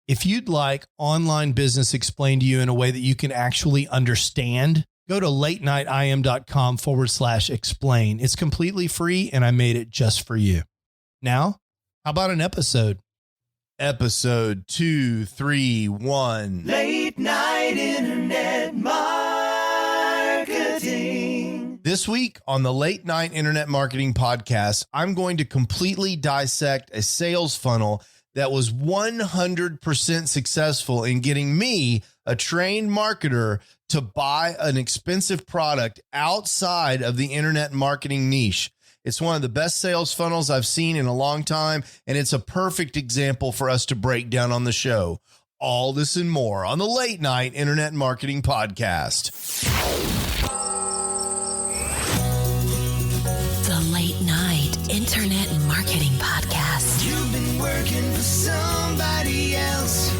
If you'd like online business explained to you in a way that you can actually understand, go to latenightim.com/explain. It's completely free, and I made it just for you. Now, how about an episode? Episode 231. Late Night Internet Marketing. This week on the Late Night Internet Marketing Podcast, I'm going to completely dissect a sales funnel that was 100% successful in getting me, a trained marketer, to buy an expensive product outside of the internet marketing niche. It's one of the best sales funnels I've seen in a long time, and it's a perfect example for us to break down on the show. All this and more on the Late Night Internet Marketing Podcast. The Late Night Internet Marketing Podcast. You've been working for somebody else,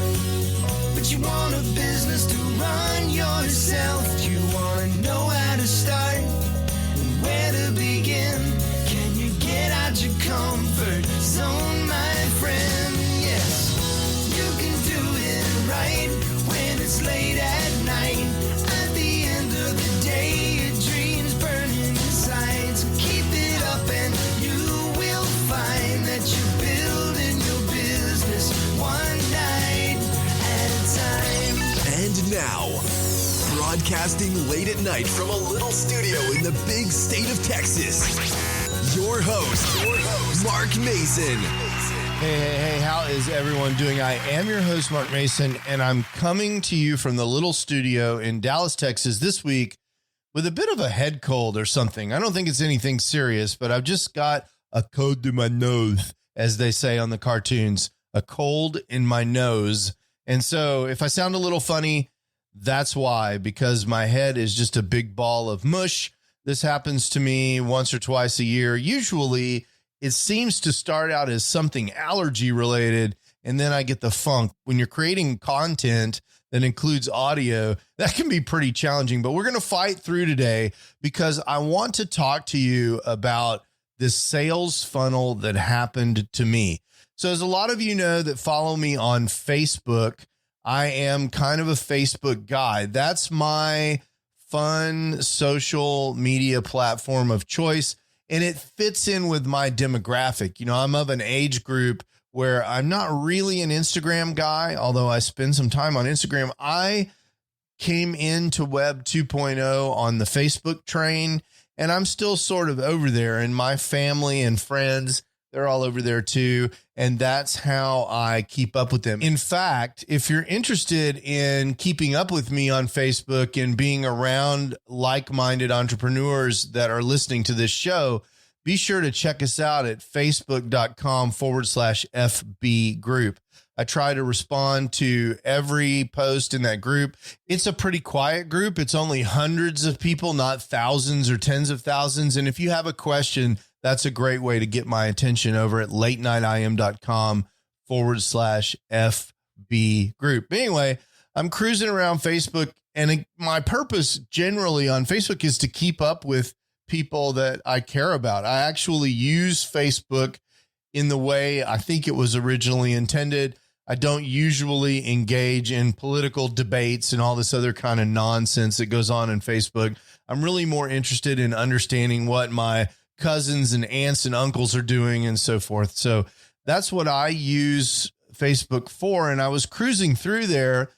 but you want a business to run yourself. You want to know how to start and where to begin. Can you get out your comfort zone, my friend? Yes, you can do it right when it's late at night. At the end of the day, your dreams burning inside. So keep it up and you will find that you're building your business one night at a time. And now, broadcasting late at night from a little studio in the big state of Texas, your host, Mark Mason. Hey, how is everyone doing? I am your host, Mark Mason, and I'm coming to you from the little studio in Dallas, Texas this week with a bit of a head cold or something. I don't think it's anything serious, but I've just got a cold in my nose, as they say on the cartoons, a cold in my nose. And so if I sound a little funny, that's why, because my head is just a big ball of mush. This happens to me once or twice a year. Usually it seems to start out as something allergy related, and then I get the funk. When you're creating content that includes audio, that can be pretty challenging, but we're going to fight through today because I want to talk to you about this sales funnel that happened to me. So as a lot of you know that follow me on Facebook, I am kind of a Facebook guy. That's my fun social media platform of choice, and it fits in with my demographic. You know, I'm of an age group where I'm not really an Instagram guy, although I spend some time on Instagram. I came into Web 2.0 on the Facebook train, and I'm still sort of over there, and my family and friends, they're all over there too. And that's how I keep up with them. In fact, if you're interested in keeping up with me on Facebook and being around like-minded entrepreneurs that are listening to this show, be sure to check us out at facebook.com/FB group. I try to respond to every post in that group. It's a pretty quiet group. It's only hundreds of people, not thousands or tens of thousands. And if you have a question, that's a great way to get my attention over at latenightim.com/FB group. But anyway, I'm cruising around Facebook, and my purpose generally on Facebook is to keep up with people that I care about. I actually use Facebook in the way I think it was originally intended. I don't usually engage in political debates and all this other kind of nonsense that goes on in Facebook. I'm really more interested in understanding what my cousins and aunts and uncles are doing and so forth. So that's what I use Facebook for. And I was cruising through there,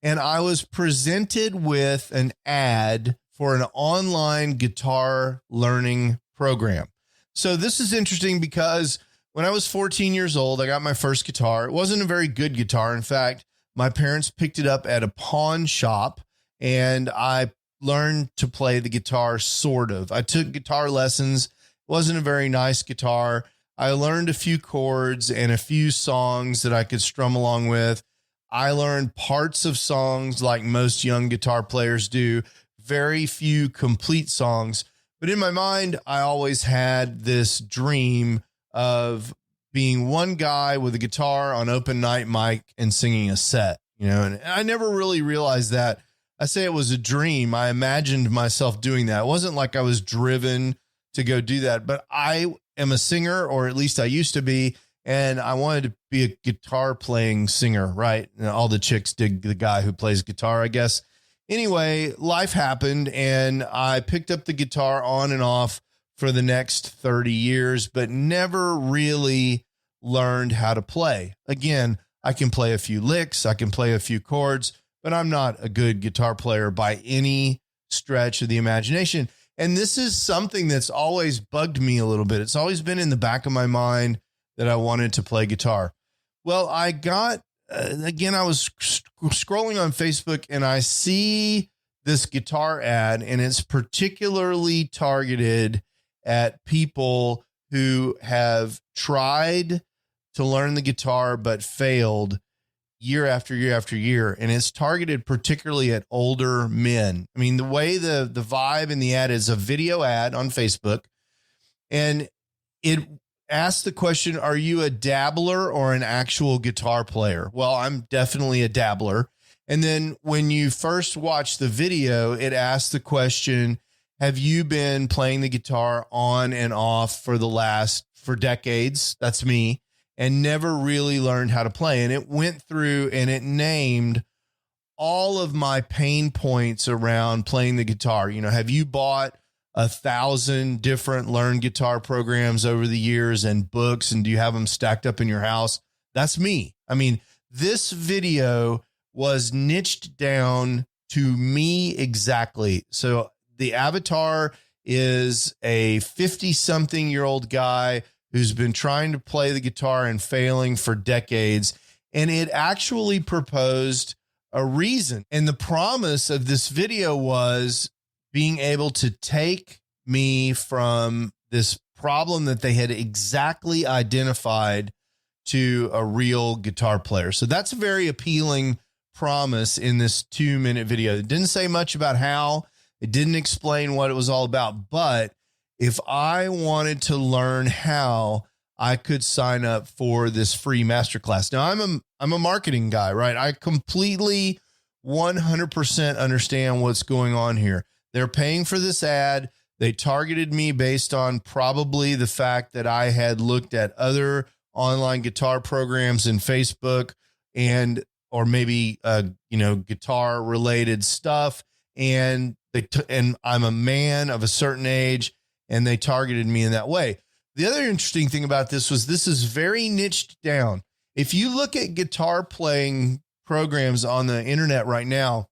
and I was presented with an ad for an online guitar learning program. So this is interesting because when I was 14 years old, I got my first guitar. It wasn't a very good guitar. In fact, my parents picked it up at a pawn shop, and I learned to play the guitar, sort of. I took guitar lessons. It wasn't a very nice guitar. I learned a few chords and a few songs that I could strum along with. I learned parts of songs like most young guitar players do, very few complete songs. But in my mind, I always had this dream of being one guy with a guitar on open night mic and singing a set, and I never really realized that. I say it was a dream. I imagined myself doing that. It wasn't like I was driven to go do that, but I am a singer, or at least I used to be. and I wanted to be a guitar playing singer, right? And all the chicks dig the guy who plays guitar, I guess. Anyway, life happened and I picked up the guitar on and off for the next 30 years, but never really learned how to play. Again, I can play a few licks, I can play a few chords, but I'm not a good guitar player by any stretch of the imagination. And this is something that's always bugged me a little bit. It's always been in the back of my mind that I wanted to play guitar. Well, I got, again, I was scrolling on Facebook and I see this guitar ad, and it's particularly targeted at people who have tried to learn the guitar but failed year after year after year. And it's targeted particularly at older men. I mean, the way the vibe in the ad is a video ad on Facebook, and it asks the question, are you a dabbler or an actual guitar player? Well, I'm definitely a dabbler. And then when you first watch the video, it asks the question, have you been playing the guitar on and off for decades? That's me. And never really learned how to play. And it went through and it named all of my pain points around playing the guitar. You know, have you bought 1,000 different learn guitar programs over the years and books, and do you have them stacked up in your house? That's me. I mean, this video was niched down to me exactly. So the avatar is a 50-something-year-old guy who's been trying to play the guitar and failing for decades. And it actually proposed a reason. And the promise of this video was being able to take me from this problem that they had exactly identified to a real guitar player. So that's a very appealing promise in this 2-minute video. It didn't say much about how, it didn't explain what it was all about, but if I wanted to learn how, I could sign up for this free masterclass. Now I'm a marketing guy, right? I completely 100% understand what's going on here. They're paying for this ad. They targeted me based on probably the fact that I had looked at other online guitar programs in Facebook or maybe, guitar related stuff. And and I'm a man of a certain age, and they targeted me in that way. The other interesting thing about this is very niched down. If you look at guitar playing programs on the internet right now,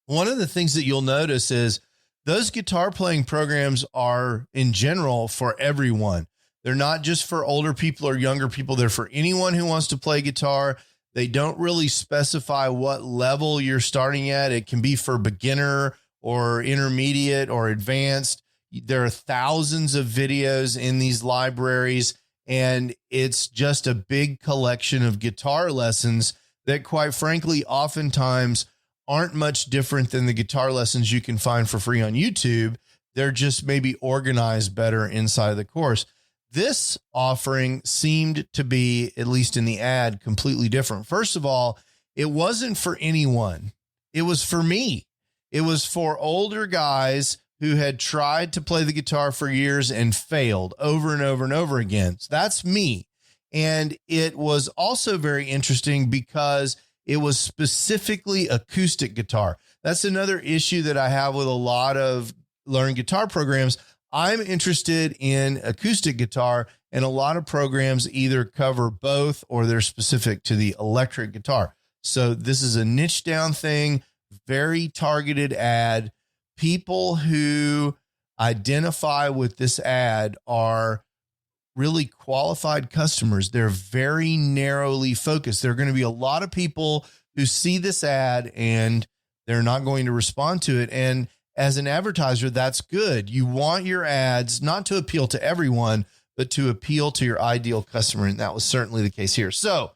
one of the things that you'll notice is those guitar playing programs are in general for everyone. They're not just for older people or younger people. They're for anyone who wants to play guitar. They don't really specify what level you're starting at. It can be for beginner or intermediate or advanced. There are thousands of videos in these libraries, and it's just a big collection of guitar lessons that, quite frankly, oftentimes aren't much different than the guitar lessons you can find for free on YouTube. They're just maybe organized better inside of the course. This offering seemed to be, at least in the ad, completely different. First of all, it wasn't for anyone. It was for me. It was for older guys who had tried to play the guitar for years and failed over and over and over again. So that's me. And it was also very interesting because it was specifically acoustic guitar. That's another issue that I have with a lot of learn guitar programs. I'm interested in acoustic guitar, and a lot of programs either cover both or they're specific to the electric guitar. So this is a niche down thing, very targeted ad. People who identify with this ad are really qualified customers. They're very narrowly focused. There are going to be a lot of people who see this ad and they're not going to respond to it. And as an advertiser, that's good. You want your ads not to appeal to everyone, but to appeal to your ideal customer. And that was certainly the case here. So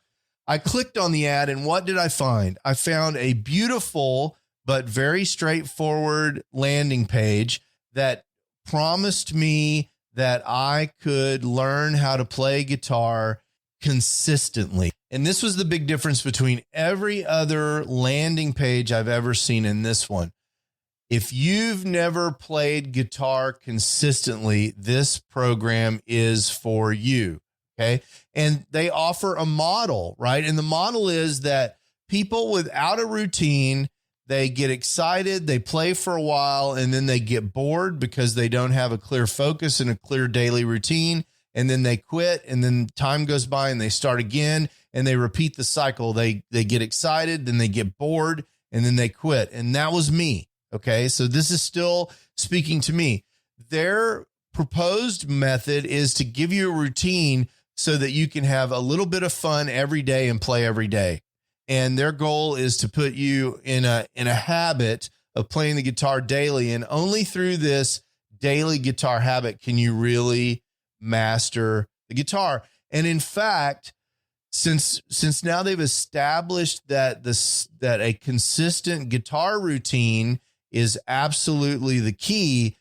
I clicked on the ad, and what did I find? I found a beautiful but very straightforward landing page that promised me that I could learn how to play guitar consistently. And this was the big difference between every other landing page I've ever seen in this one. If you've never played guitar consistently, this program is for you. Okay. And they offer a model, right? And the model is that people without a routine, they get excited, they play for a while, and then they get bored because they don't have a clear focus and a clear daily routine. And then they quit, and then time goes by and they start again, and they repeat the cycle. They get excited, then they get bored, and then they quit. And that was me. Okay. So this is still speaking to me. Their proposed method is to give you a routine so that you can have a little bit of fun every day and play every day. And their goal is to put you in a habit of playing the guitar daily. And only through this daily guitar habit can you really master the guitar. And in fact, since now they've established that a consistent guitar routine is absolutely the key,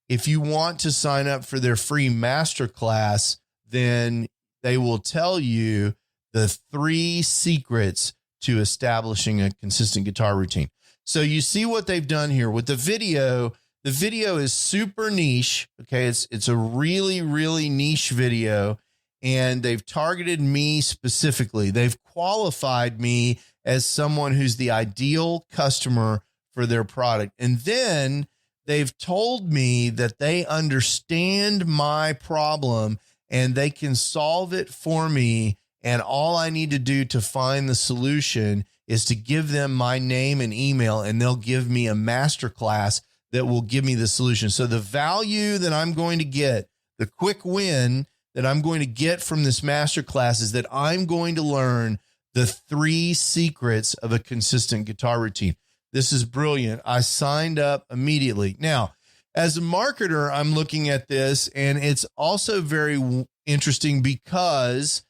if you want to sign up for their free masterclass, then they will tell you the 3 secrets to establishing a consistent guitar routine. So you see what they've done here with the video. The video is super niche. Okay. It's a really, really niche video, and they've targeted me specifically. They've qualified me as someone who's the ideal customer for their product. And then they've told me that they understand my problem and they can solve it for me. And all I need to do to find the solution is to give them my name and email, and they'll give me a masterclass that will give me the solution. So the value that I'm going to get, the quick win that I'm going to get from this masterclass, is that I'm going to learn the 3 secrets of a consistent guitar routine. This is brilliant. I signed up immediately. Now, as a marketer, I'm looking at this, and it's also very interesting because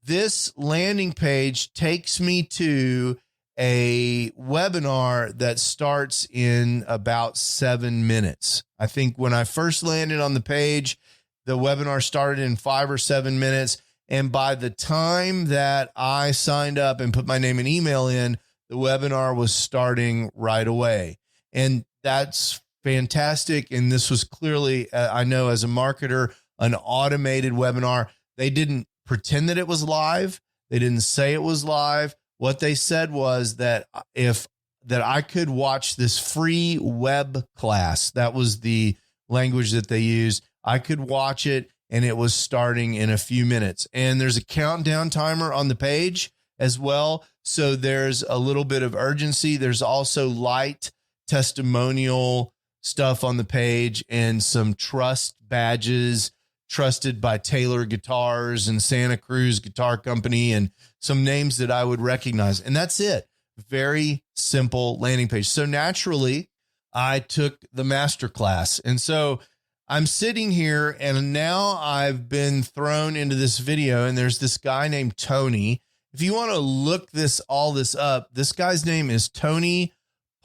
this landing page takes me to a webinar that starts in about 7 minutes. I think when I first landed on the page, the webinar started in 5 or 7 minutes. And by the time that I signed up and put my name and email in, the webinar was starting right away. And that's fantastic. And this was clearly, I know as a marketer, an automated webinar. They didn't pretend that it was live. They didn't say it was live. What they said was that I could watch this free web class. That was the language that they used. I could watch it, and it was starting in a few minutes. And there's a countdown timer on the page as well. So there's a little bit of urgency. There's also light testimonial stuff on the page and some trust badges, trusted by Taylor Guitars and Santa Cruz Guitar Company, and some names that I would recognize. And that's it. Very simple landing page. So naturally, I took the masterclass. And so I'm sitting here, and now I've been thrown into this video, and there's this guy named Tony. If you want to look all this up, this guy's name is Tony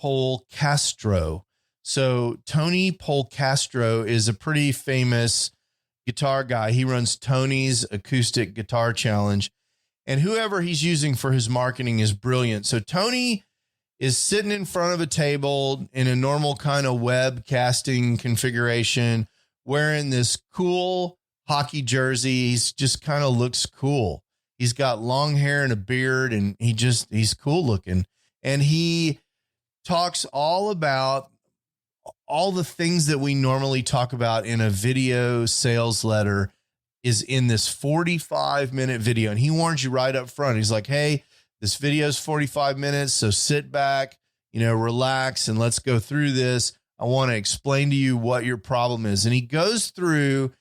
Polecastro. So Tony Polecastro is a pretty famous guitar guy. He runs Tony's Acoustic Guitar Challenge, and whoever he's using for his marketing is brilliant. So Tony is sitting in front of a table in a normal kind of webcasting configuration, wearing this cool hockey jersey. He's just kind of looks cool. He's got long hair and a beard, and he's cool looking. And he talks all about all the things that we normally talk about in a video sales letter is in this 45-minute video. And he warns you right up front. He's like, hey, this video is 45 minutes. So sit back, relax, and let's go through this. I want to explain to you what your problem is. And he goes through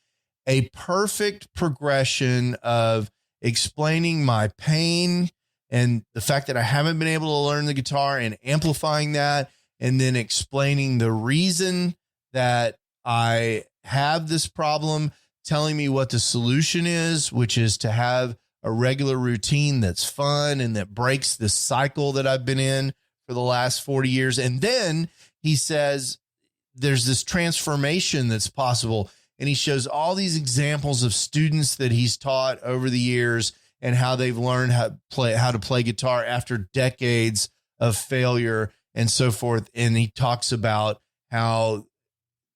a perfect progression of explaining my pain and the fact that I haven't been able to learn the guitar and amplifying that, and then explaining the reason that I have this problem, telling me what the solution is, which is to have a regular routine that's fun and that breaks the cycle that I've been in for the last 40 years. And then he says there's this transformation that's possible. And he shows all these examples of students that he's taught over the years and how they've learned how to play guitar after decades of failure and so forth. And he talks about how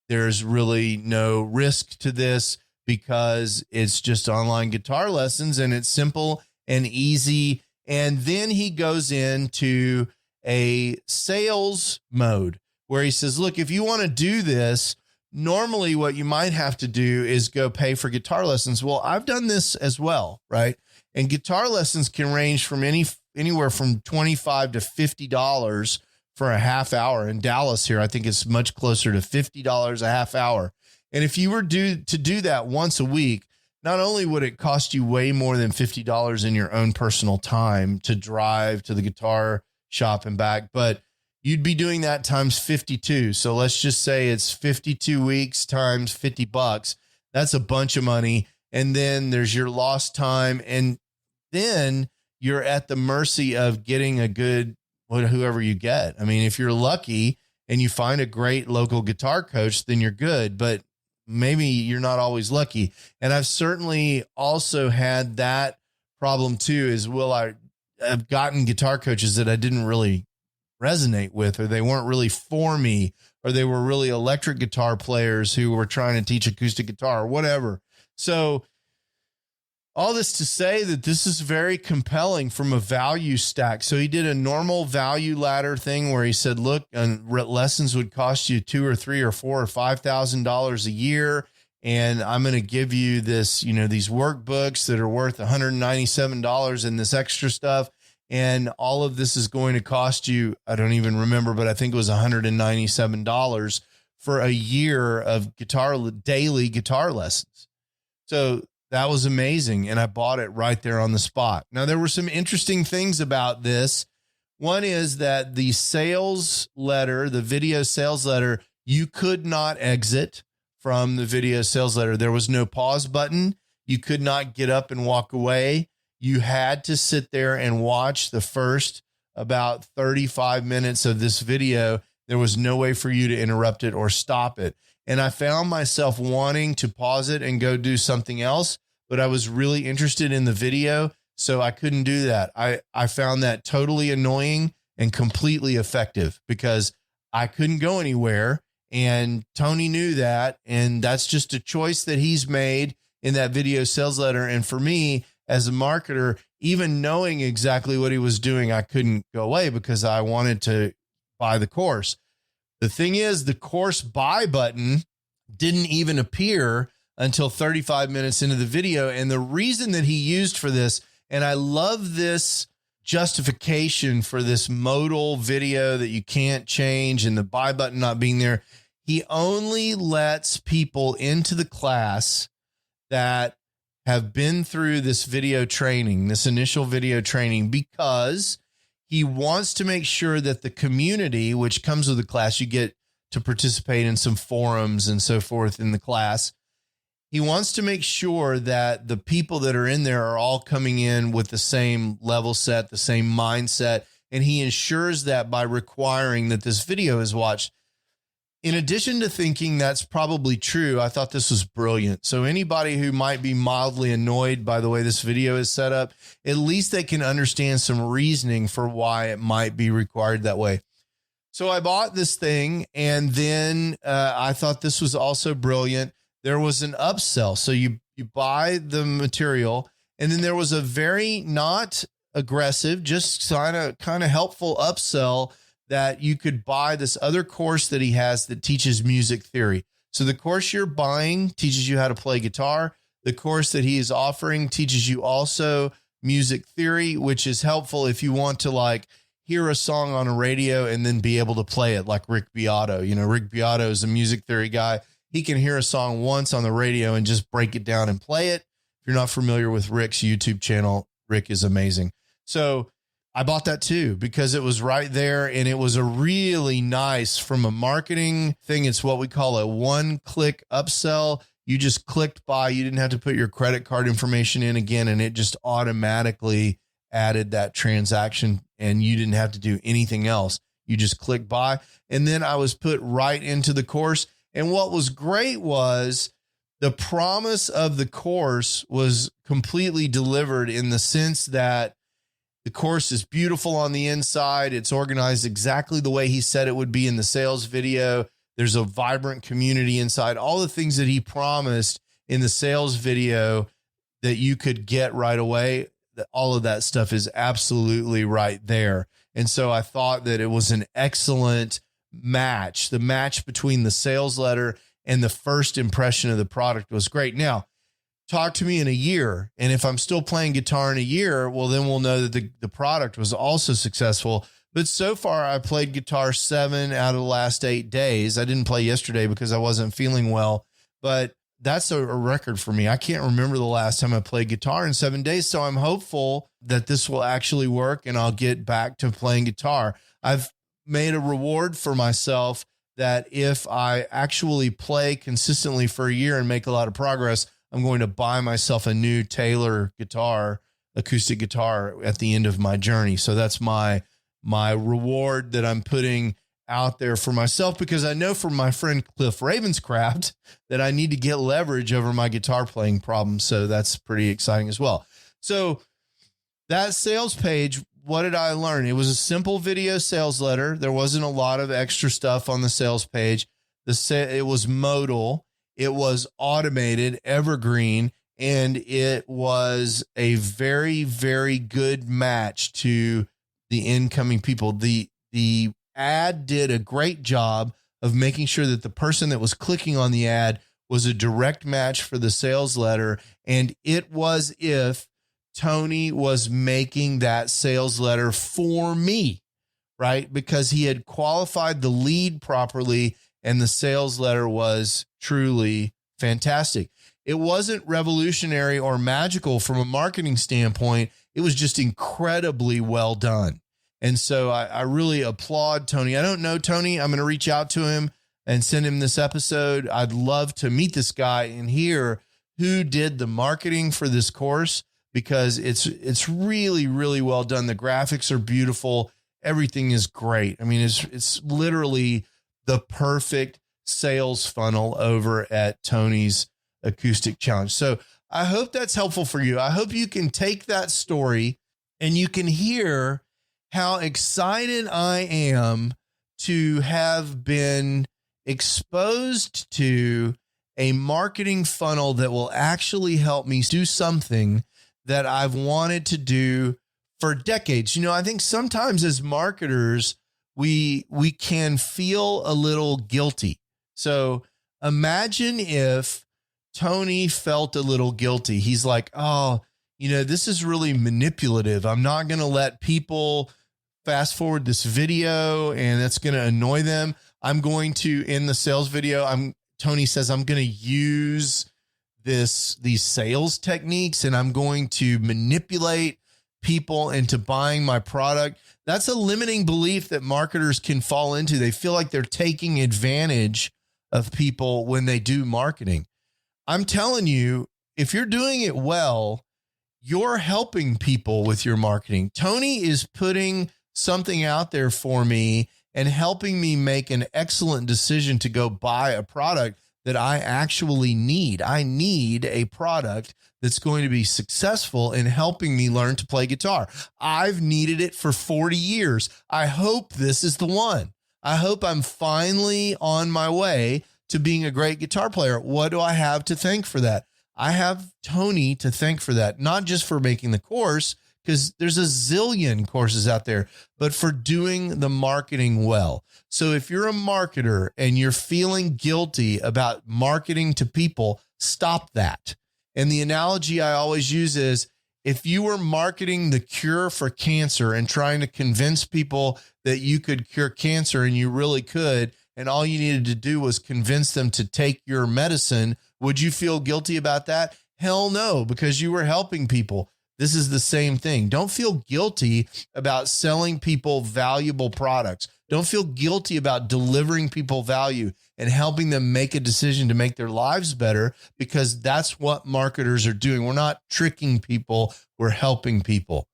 there's really no risk to this. because it's just online guitar lessons and it's simple and easy. And then he goes into a sales mode where he says, look, if you want to do this, normally what you might have to do is go pay for guitar lessons. Well, I've done this as well, right? And guitar lessons can range from anywhere from $25 to $50 for a half hour. In Dallas here, I think it's much closer to $50 a half hour. And if you were to do that once a week, not only would it cost you way more than $50 in your own personal time to drive to the guitar shop and back, but you'd be doing that times 52. So let's just say it's 52 weeks times $50. That's a bunch of money. And then there's your lost time. And then you're at the mercy of getting a good, whoever you get. I mean, if you're lucky and you find a great local guitar coach, then you're good, but maybe you're not always lucky. And I've certainly also had that problem too, is I've gotten guitar coaches that I didn't really resonate with, or they weren't really for me, or they were really electric guitar players who were trying to teach acoustic guitar or whatever. So all this to say that this is very compelling from a value stack. So he did a normal value ladder thing where he said, look, lessons would cost you $2,000 or $3,000 or $4,000 or $5,000 a year. And I'm going to give you this, these workbooks that are worth $197 and this extra stuff. And all of this is going to cost you, I don't even remember, but I think it was $197 for a year of daily guitar lessons. So that was amazing. And I bought it right there on the spot. Now, there were some interesting things about this. One is that the sales letter, the video sales letter, you could not exit from the video sales letter. There was no pause button. You could not get up and walk away. You had to sit there and watch the first about 35 minutes of this video. There was no way for you to interrupt it or stop it. And I found myself wanting to pause it and go do something else, but I was really interested in the video, so I couldn't do that. I found that totally annoying and completely effective because I couldn't go anywhere. And Tony knew that. And that's just a choice that he's made in that video sales letter. And for me, as a marketer, even knowing exactly what he was doing, I couldn't go away because I wanted to buy the course. The thing is, the course buy button didn't even appear until 35 minutes into the video. And the reason that he used for this, and I love this justification for this modal video that you can't change and the buy button not being there, he only lets people into the class that have been through this video training, this initial video training, because he wants to make sure that the community, which comes with the class, you get to participate in some forums and so forth in the class. He wants to make sure that the people that are in there are all coming in with the same level set, the same mindset. And he ensures that by requiring that this video is watched. In addition to thinking that's probably true, I thought this was brilliant. So anybody who might be mildly annoyed by the way this video is set up, at least they can understand some reasoning for why it might be required that way. So I bought this thing, and then I thought this was also brilliant. There was an upsell. So you buy the material, and then there was a very not aggressive, just kind of helpful upsell that you could buy this other course that he has that teaches music theory. So the course you're buying teaches you how to play guitar. The course that he is offering teaches you also music theory, which is helpful if you want to hear a song on a radio and then be able to play it, like Rick Beato. Rick Beato is a music theory guy. He can hear a song once on the radio and just break it down and play it. If you're not familiar with Rick's YouTube channel, Rick is amazing. So I bought that too, because it was right there, and it was a really nice, from a marketing thing, it's what we call a one-click upsell. You just clicked buy. You didn't have to put your credit card information in again, and it just automatically added that transaction, and you didn't have to do anything else. You just click buy. And then I was put right into the course. And what was great was the promise of the course was completely delivered, in the sense that the course is beautiful on the inside. It's organized exactly the way he said it would be in the sales video. There's a vibrant community inside, all the things that he promised. in the sales video that you could get right away, all of that stuff is absolutely right there. And so I thought that it was an excellent match. The match between the sales letter and the first impression of the product was great. Now, talk to me in a year. And if I'm still playing guitar in a year, well, then we'll know that the product was also successful. But so far, I played guitar 7 out of the last 8 days. I didn't play yesterday because I wasn't feeling well, but that's a record for me. I can't remember the last time I played guitar in 7 days. So I'm hopeful that this will actually work and I'll get back to playing guitar. I've made a reward for myself that if I actually play consistently for a year and make a lot of progress, I'm going to buy myself a new Taylor guitar, acoustic guitar at the end of my journey. So that's my reward that I'm putting out there for myself, because I know from my friend Cliff Ravenscraft that I need to get leverage over my guitar playing problems. So that's pretty exciting as well. So that sales page, what did I learn? It was a simple video sales letter. There wasn't a lot of extra stuff on the sales page. It was modal. It was automated, evergreen, and it was a very, very good match to the incoming people. The ad did a great job of making sure that the person that was clicking on the ad was a direct match for the sales letter. And it was if Tony was making that sales letter for me, right? Because he had qualified the lead properly and the sales letter was truly fantastic. It wasn't revolutionary or magical from a marketing standpoint. It was just incredibly well done. And so I really applaud Tony. I don't know Tony. I'm going to reach out to him and send him this episode. I'd love to meet this guy and hear who did the marketing for this course, because it's really, really well done. The graphics are beautiful. Everything is great. I mean, it's literally the perfect sales funnel over at Tony's Acoustic Challenge. So I hope that's helpful for you. I hope you can take that story and you can hear how excited I am to have been exposed to a marketing funnel that will actually help me do something that I've wanted to do for decades. You know, I think sometimes as marketers, we can feel a little guilty. So imagine if Tony felt a little guilty. He's like, oh, you know, this is really manipulative. I'm not going to let people fast forward this video and that's going to annoy them. I'm going to, in the sales video, Tony says, I'm going to use these sales techniques and I'm going to manipulate people into buying my product. That's a limiting belief that marketers can fall into. They feel like they're taking advantage of people when they do marketing. I'm telling you, if you're doing it well, you're helping people with your marketing. Tony is putting something out there for me and helping me make an excellent decision to go buy a product that I actually need. I need a product that's going to be successful in helping me learn to play guitar. I've needed it for 40 years. I hope this is the one. I hope I'm finally on my way to being a great guitar player. What do I have to thank for that? I have Tony to thank for that, not just for making the course, because there's a zillion courses out there, but for doing the marketing well. So if you're a marketer and you're feeling guilty about marketing to people, stop that. And the analogy I always use is, if you were marketing the cure for cancer and trying to convince people that you could cure cancer and you really could, and all you needed to do was convince them to take your medicine, would you feel guilty about that? Hell no, because you were helping people. This is the same thing. Don't feel guilty about selling people valuable products. Don't feel guilty about delivering people value and helping them make a decision to make their lives better, because that's what marketers are doing. We're not tricking people. We're helping people.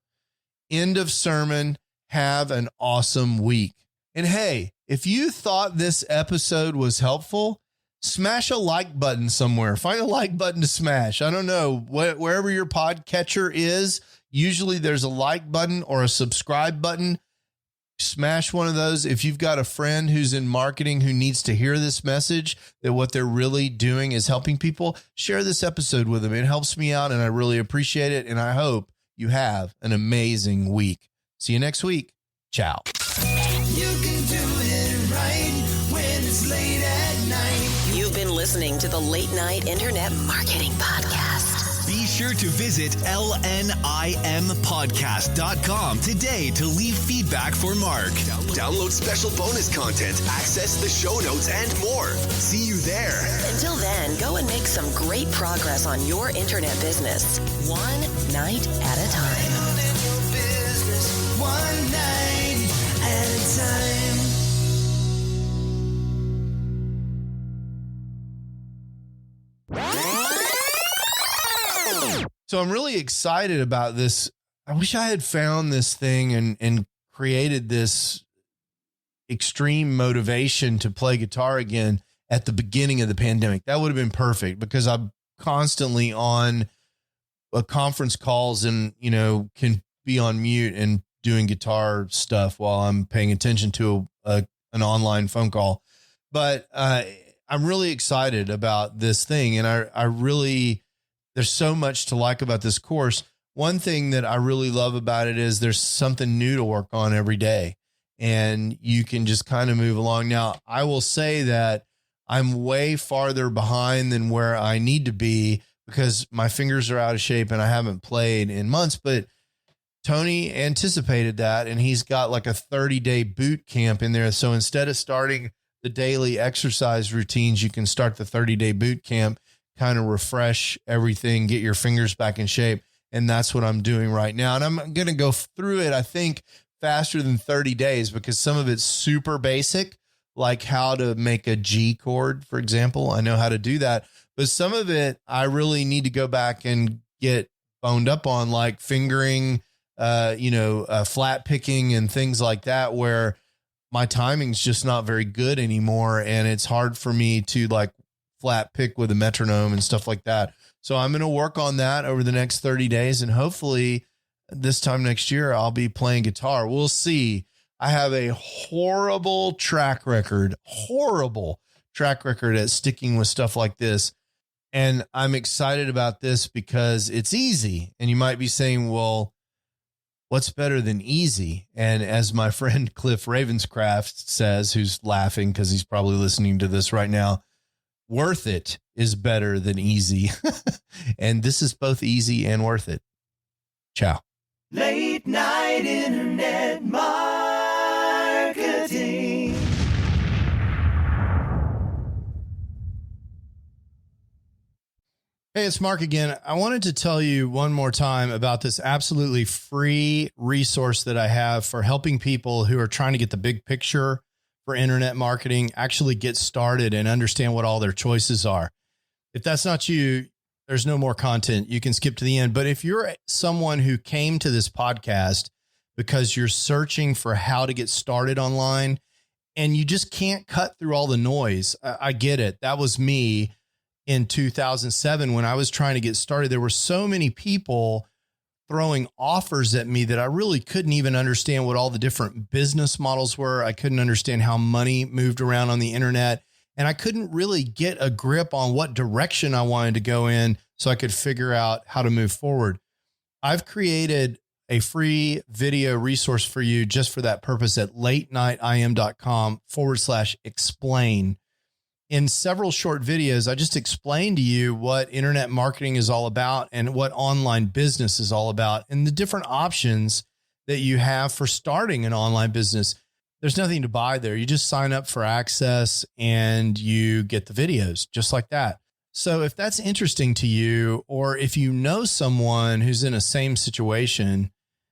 End of sermon. Have an awesome week. And hey, if you thought this episode was helpful, smash a like button somewhere. Find a like button to smash. I don't know, wherever your podcatcher is, usually there's a like button or a subscribe button. smash one of those. If you've got a friend who's in marketing who needs to hear this message, that what they're really doing is helping people, share this episode with them. It helps me out and I really appreciate it. And I hope you have an amazing week. See you next week. Ciao. You can do it right when it's late at night. You've been listening to the Late Night Internet Marketing Podcast. Be sure to visit LNIMpodcast.com today to leave feedback for Mark. Download special bonus content, access the show notes, and more. See you there. Until then, go and make some great progress on your internet business, one night at a time. Building your business one night at a time. So I'm really excited about this. I wish I had found this thing and created this extreme motivation to play guitar again at the beginning of the pandemic. That would have been perfect because I'm constantly on conference calls and, you know, can be on mute and doing guitar stuff while I'm paying attention to an online phone call. But I'm really excited about this thing. And I really, there's so much to like about this course. One thing that I really love about it is there's something new to work on every day and you can just kind of move along. Now, I will say that I'm way farther behind than where I need to be because my fingers are out of shape and I haven't played in months, but Tony anticipated that and he's got like a 30-day boot camp in there. So instead of starting the daily exercise routines, you can start the 30-day boot camp, kind of refresh everything, get your fingers back in shape. And that's what I'm doing right now. And I'm going to go through it, I think, faster than 30 days because some of it's super basic, like how to make a G chord, for example. I know how to do that, but some of it I really need to go back and get boned up on, like fingering, flat picking and things like that, where my timing's just not very good anymore. And it's hard for me to like flat pick with a metronome and stuff like that. So I'm going to work on that over the next 30 days. And hopefully this time next year, I'll be playing guitar. We'll see. I have a horrible track record at sticking with stuff like this. And I'm excited about this because it's easy. And you might be saying, well, what's better than easy? And as my friend Cliff Ravenscraft says, who's laughing because he's probably listening to this right now, worth it is better than easy. And this is both easy and worth it. Ciao. Late night internet marketing. Hey, it's Mark again. I wanted to tell you one more time about this absolutely free resource that I have for helping people who are trying to get the big picture for internet marketing, actually get started and understand what all their choices are. If that's not you, there's no more content. You can skip to the end. But if you're someone who came to this podcast because you're searching for how to get started online and you just can't cut through all the noise, I get it. That was me in 2007 when I was trying to get started. There were so many people throwing offers at me that I really couldn't even understand what all the different business models were. I couldn't understand how money moved around on the internet. And I couldn't really get a grip on what direction I wanted to go in so I could figure out how to move forward. I've created a free video resource for you just for that purpose at latenightim.com/explain. In several short videos, I just explained to you what internet marketing is all about and what online business is all about and the different options that you have for starting an online business. There's nothing to buy there. You just sign up for access and you get the videos just like that. So if that's interesting to you, or if you know someone who's in a same situation,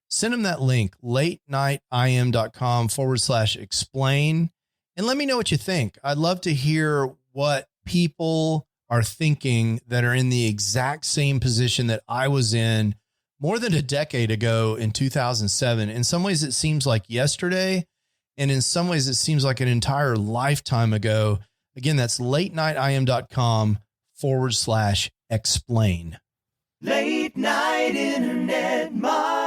send them that link, latenightim.com/explain. And let me know what you think. I'd love to hear what people are thinking that are in the exact same position that I was in more than a decade ago in 2007. In some ways, it seems like yesterday. And in some ways, it seems like an entire lifetime ago. Again, that's latenightim.com/explain. Late night internet marketing.